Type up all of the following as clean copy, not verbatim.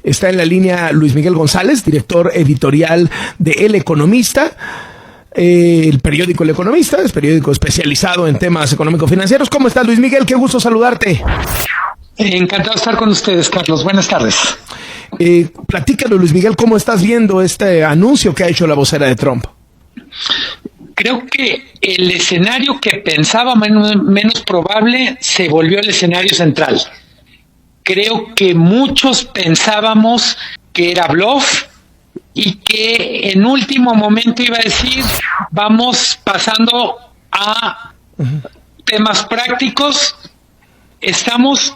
Está en la línea Luis Miguel González, director editorial de El Economista. El periódico El Economista es periódico especializado en temas económico-financieros. ¿Cómo estás, Luis Miguel? Qué gusto saludarte. Encantado de estar con ustedes, Carlos. Buenas tardes. Platícanos, Luis Miguel, ¿cómo estás viendo este anuncio que ha hecho la vocera de Trump? Creo que el escenario que pensaba menos probable se volvió el escenario central. Creo que muchos pensábamos que era bluff y que en último momento iba a decir, vamos pasando a temas prácticos. Estamos,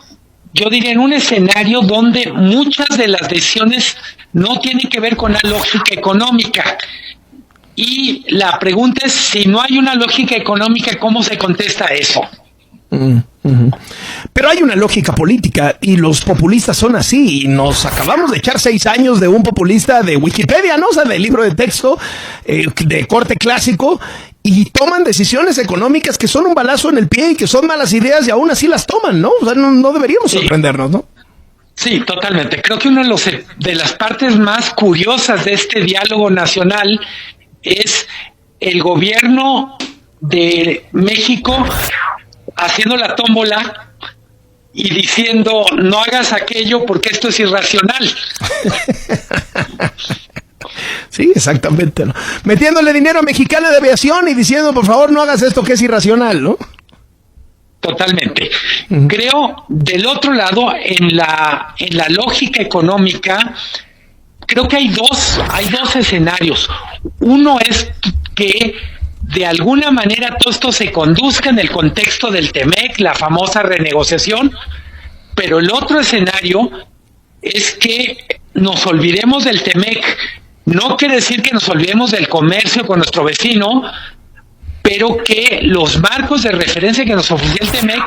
yo diría, en un escenario donde muchas de las decisiones no tienen que ver con la lógica económica. Y la pregunta es, si no hay una lógica económica, ¿cómo se contesta eso? Pero hay una lógica política y los populistas son así. Y nos acabamos de echar 6 años de un populista de Wikipedia, ¿no? O sea, del libro de texto de corte clásico, y toman decisiones económicas que son un balazo en el pie y que son malas ideas y aún así las toman, ¿no? O sea, no deberíamos sorprendernos, ¿no? Sí, totalmente. Creo que una de las partes más curiosas de este diálogo nacional es el gobierno de México haciendo la tómbola y diciendo, no hagas aquello porque esto es irracional. Sí, exactamente, ¿no? Metiéndole dinero a Mexicana de Aviación y diciendo, por favor, no hagas esto que es irracional, ¿no? Totalmente. Creo, del otro lado, en la lógica económica, creo que hay dos escenarios. Uno es que de alguna manera todo esto se conduzca en el contexto del TEMEC, la famosa renegociación, pero el otro escenario es que nos olvidemos del TEMEC. No quiere decir que nos olvidemos del comercio con nuestro vecino, pero que los marcos de referencia que nos ofrecía el TEMEC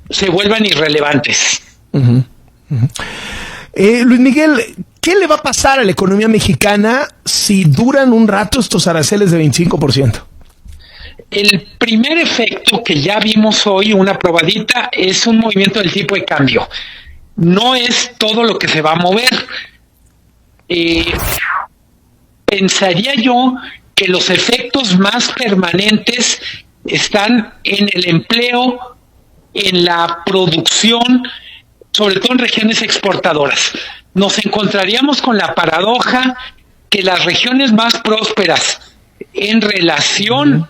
se vuelvan irrelevantes. Luis Miguel, ¿qué le va a pasar a la economía mexicana si duran un rato estos aranceles de 25%? El primer efecto que ya vimos hoy, una probadita, es un movimiento del tipo de cambio. No es todo lo que se va a mover. Pensaría yo que los efectos más permanentes están en el empleo, en la producción, sobre todo en regiones exportadoras. Nos encontraríamos con la paradoja que las regiones más prósperas en relación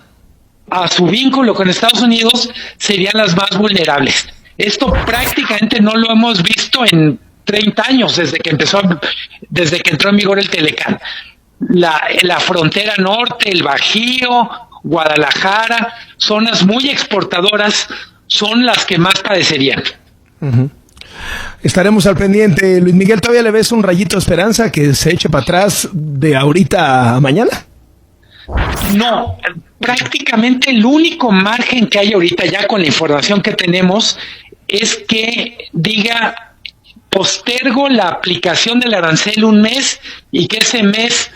a su vínculo con Estados Unidos serían las más vulnerables. Esto prácticamente no lo hemos visto en 30 años desde que entró en vigor el Telecán. La frontera norte, el Bajío, Guadalajara, zonas muy exportadoras, son las que más padecerían. Estaremos al pendiente. Luis Miguel, ¿todavía le ves un rayito de esperanza que se eche para atrás de ahorita a mañana? No, prácticamente el único margen que hay ahorita ya con la información que tenemos es que diga, postergo la aplicación del arancel un mes y que ese mes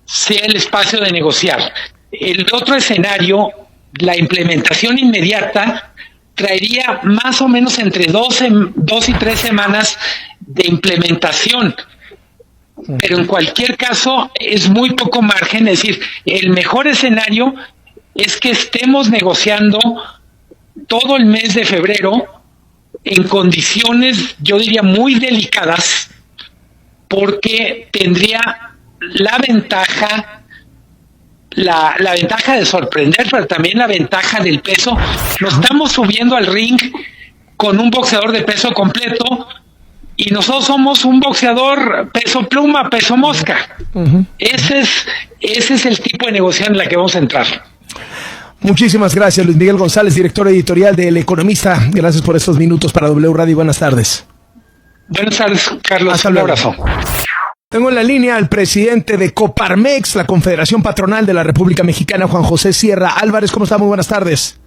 sea el espacio de negociar. El otro escenario, la implementación inmediata, traería más o menos entre 2 y 3 semanas de implementación. Pero en cualquier caso es muy poco margen. Es decir, el mejor escenario es que estemos negociando todo el mes de febrero en condiciones, yo diría, muy delicadas, porque tendría la ventaja de sorprender, pero también la ventaja del peso. Nos estamos subiendo al ring con un boxeador de peso completo y nosotros somos un boxeador peso pluma, peso mosca. Ese es el tipo de negociación en la que vamos a entrar. Muchísimas gracias, Luis Miguel González, director editorial de El Economista. Gracias por estos minutos para W Radio. Buenas tardes. Buenas tardes, Carlos. Hasta un luego. abrazo. Tengo en la línea al presidente de Coparmex, la Confederación Patronal de la República Mexicana, Juan José Sierra Álvarez. ¿Cómo está? Muy buenas tardes.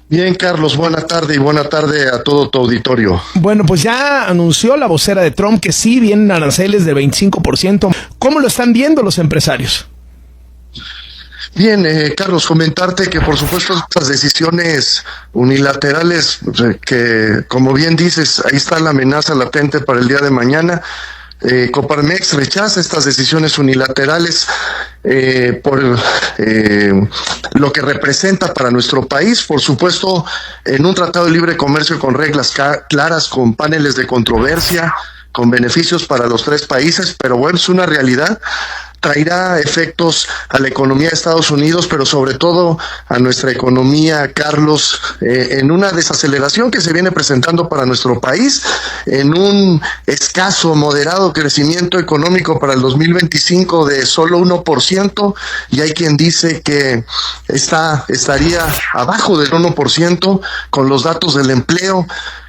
Bien, Carlos, buena tarde y buena tarde a todo tu auditorio. Bueno, pues ya anunció la vocera de Trump que sí vienen aranceles del 25%. ¿Cómo lo están viendo los empresarios? Bien, Carlos, comentarte que por supuesto estas decisiones unilaterales, que como bien dices, ahí está la amenaza latente para el día de mañana, Coparmex rechaza estas decisiones unilaterales por lo que representa para nuestro país. Por supuesto, en un tratado de libre comercio con reglas claras, con paneles de controversia, con beneficios para los tres países, pero bueno, es una realidad. Traerá efectos a la economía de Estados Unidos, pero sobre todo a nuestra economía, Carlos, en una desaceleración que se viene presentando para nuestro país, en un escaso, moderado crecimiento económico para el 2025 de solo 1%, y hay quien dice que estaría abajo del 1% con los datos del empleo.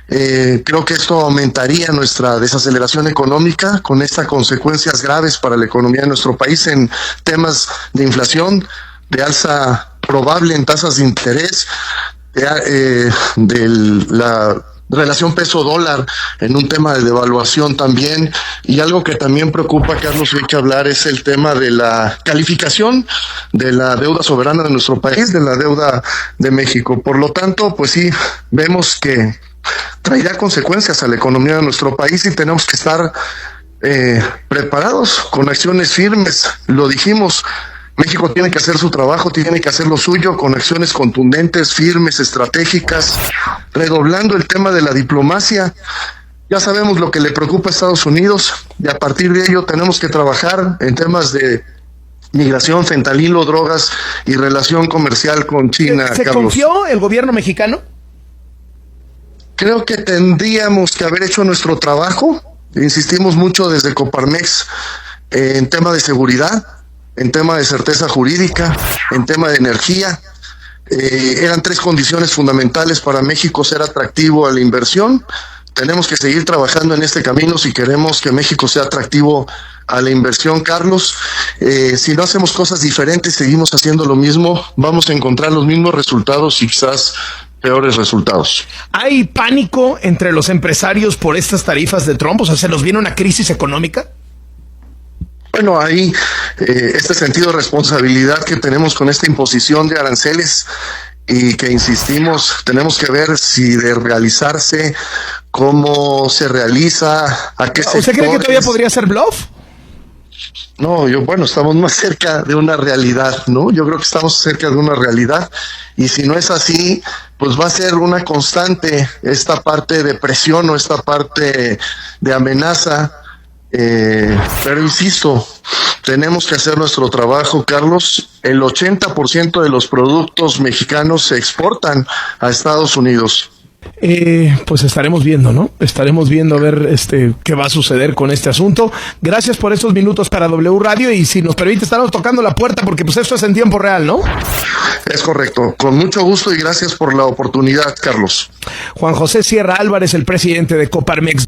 Creo que esto aumentaría nuestra desaceleración económica con estas consecuencias graves para la economía de nuestro país en temas de inflación, de alza probable en tasas de interés, de la relación peso-dólar en un tema de devaluación también. Y algo que también preocupa, Carlos, y hay que hablar, es el tema de la calificación de la deuda soberana de nuestro país, de la deuda de México. Por lo tanto, pues sí, vemos que traerá consecuencias a la economía de nuestro país y tenemos que estar preparados con acciones firmes. Lo dijimos, México tiene que hacer su trabajo, tiene que hacer lo suyo con acciones contundentes, firmes, estratégicas, redoblando el tema de la diplomacia. Ya sabemos lo que le preocupa a Estados Unidos y a partir de ello tenemos que trabajar en temas de migración, fentanilo, drogas y relación comercial con China. ¿Se Carlos, confió el gobierno mexicano? creo que tendríamos que haber hecho nuestro trabajo. Insistimos mucho desde Coparmex en tema de seguridad, en tema de certeza jurídica, en tema de energía. Eran tres condiciones fundamentales para México ser atractivo a la inversión. Tenemos que seguir trabajando en este camino si queremos que México sea atractivo a la inversión, Carlos. Si no hacemos cosas diferentes, seguimos haciendo lo mismo, vamos a encontrar los mismos resultados y quizás peores resultados. ¿Hay pánico entre los empresarios por estas tarifas de Trump? O sea, ¿se nos viene una crisis económica? Bueno, hay este sentido de responsabilidad que tenemos con esta imposición de aranceles y que insistimos, tenemos que ver si de realizarse, cómo se realiza, a qué sectores. ¿Usted cree que todavía podría ser bluff? No, estamos más cerca de una realidad, ¿no? Yo creo que estamos cerca de una realidad y si no es así, pues va a ser una constante esta parte de presión o esta parte de amenaza. Pero insisto, tenemos que hacer nuestro trabajo, Carlos. El 80% de los productos mexicanos se exportan a Estados Unidos. Pues estaremos viendo, ¿no? Estaremos viendo a ver qué va a suceder con este asunto. Gracias por estos minutos para W Radio y si nos permite estarnos tocando la puerta porque pues esto es en tiempo real, ¿no? Es correcto, con mucho gusto y gracias por la oportunidad, Carlos. Juan José Sierra Álvarez, el presidente de Coparmex.